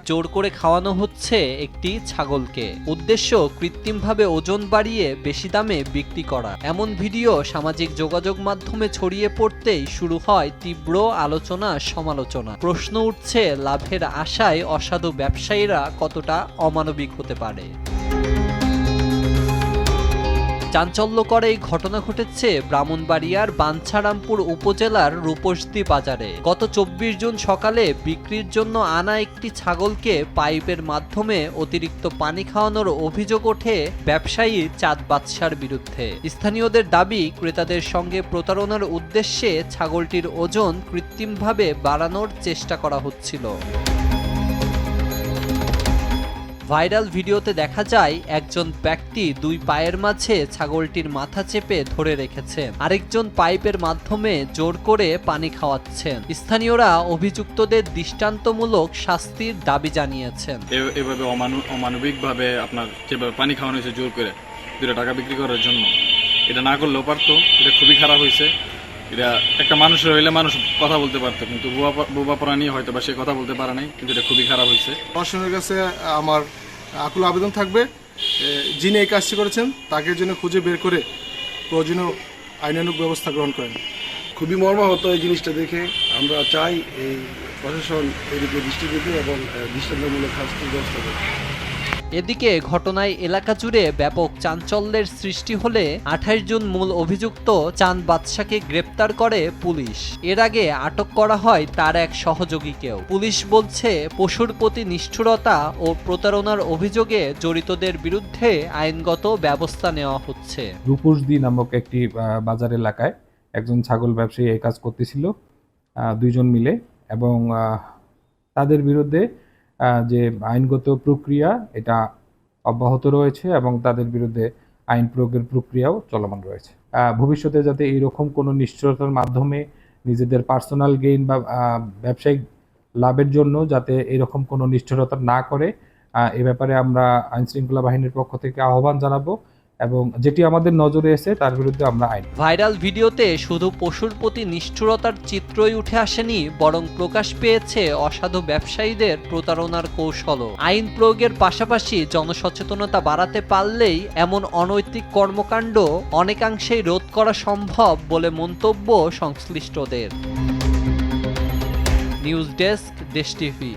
জোর করে খাওয়ানো হচ্ছে একটি ছাগলকে, উদ্দেশ্য কৃত্রিমভাবে ওজন বাড়িয়ে বেশি দামে বিক্রি করা। এমন ভিডিও সামাজিক যোগাযোগ মাধ্যমে ছড়িয়ে পড়তেই শুরু হয় তীব্র আলোচনা সমালোচনা। প্রশ্ন উঠছে, লাভের আশায় অসাধু ব্যবসায়ীরা কতটা অমানবিক হতে পারে। চাঞ্চল্যকর এই ঘটনা ঘটেছে ব্রাহ্মণবাড়িয়ার বাঞ্ছারামপুর উপজেলার রূপসী বাজারে। গত 24 জুন সকালে বিক্রির জন্য আনা একটি ছাগলকে পাইপের মাধ্যমে অতিরিক্ত পানি খাওয়ানোর অভিযোগ ওঠে ব্যবসায়ী চাঁদ বাদশার বিরুদ্ধে। স্থানীয়দের দাবি, ক্রেতাদের সঙ্গে প্রতারণার উদ্দেশ্যে ছাগলটির ওজন কৃত্রিমভাবে বাড়ানোর চেষ্টা করা হচ্ছিল। ভাইরাল ভিডিওতে দেখা যায় একজন ব্যক্তি দুই পায়ের মাঝে ছাগলটির মাথা চেপে ধরে রেখেছেন, আরেকজন পাইপের মাধ্যমে জোর করে পানি খাওয়াচ্ছেন। স্থানীয়রা অভিযুক্তদের দৃষ্টান্তমূলক শাস্তির দাবি জানিয়েছেন। এভাবে অমানবিকভাবে আপনার যেভাবে পানি খাওয়ানো হয়েছে জোর করে 2 টাকা বিক্রি করার জন্য, এটা না করলেও পারতো। এটা খুবই খারাপ হয়েছে। এটা একটা মানুষের হইলে মানুষ কথা বলতে পারতো, কিন্তু বোবা প্রাণী হয়তো বা সে কথা বলতে পারে নাই, কিন্তু এটা খুবই খারাপ হয়েছে। প্রশাসনের কাছে আমার আকুল আবেদন থাকবে, যিনি এই কাজটি করেছেন তাকে যেন খুঁজে বের করে প্রয়োজনীয় আইনানুগ ব্যবস্থা গ্রহণ করেন। খুবই মর্মাহত এই জিনিসটা দেখে। আমরা চাই এই প্রশাসন এদিকে দৃষ্টি দিতে এবং দৃষ্টান্তমূলক শাস্তির ব্যবস্থা করতে। এদিকে ঘটনায় এলাকা জুড়ে ব্যাপক চাঞ্চল্যের সৃষ্টি হলে 28 জুন মূল অভিযুক্ত চাঁদ বাদশাকে গ্রেপ্তার করে পুলিশ। এর আগে আটক করা হয় তার এক সহযোগীকেও। পুলিশ বলছে, পশুর প্রতি নিষ্ঠুরতা ও প্রতারণার অভিযোগে জড়িতদের বিরুদ্ধে আইনগত ব্যবস্থা নেওয়া হচ্ছে। রূপসী নামক একটি বাজার এলাকায় একজন ছাগল ব্যবসায়ী এই কাজ করতেছিল, 2 জন মিলে, এবং তাদের বিরুদ্ধে যে আইনগত প্রক্রিয়া এটা অব্যাহত রয়েছে এবং তাদের বিরুদ্ধে আইন প্রয়োগের প্রক্রিয়াও চলমান রয়েছে। ভবিষ্যতে যাতে এইরকম কোনো নিশ্চয়তার মাধ্যমে নিজেদের পার্সোনাল গেইন বা ব্যবসায়িক লাভের জন্য যাতে এরকম কোনো নিষ্ঠুরতা না করে, এ ব্যাপারে আমরা আইনশৃঙ্খলা বাহিনীর পক্ষ থেকে আহ্বান জানাবো এবং যেটি আমাদের নজরে এসে তার বিরুদ্ধে আমরা আইন। ভাইরাল ভিডিওতে শুধু পশুর প্রতি নিষ্ঠুরতার চিত্রই উঠে আসেনি, বরং প্রকাশ পেয়েছে অসাধু ব্যবসায়ীদের প্রতারণার কৌশলও। আইন প্রয়োগের পাশাপাশি জনসচেতনতা বাড়াতে পারলেই এমন অনৈতিক কর্মকাণ্ড অনেকাংশেই রোধ করা সম্ভব বলে মন্তব্য সংশ্লিষ্টদের। নিউজ ডেস্ক, দেশ টিভি।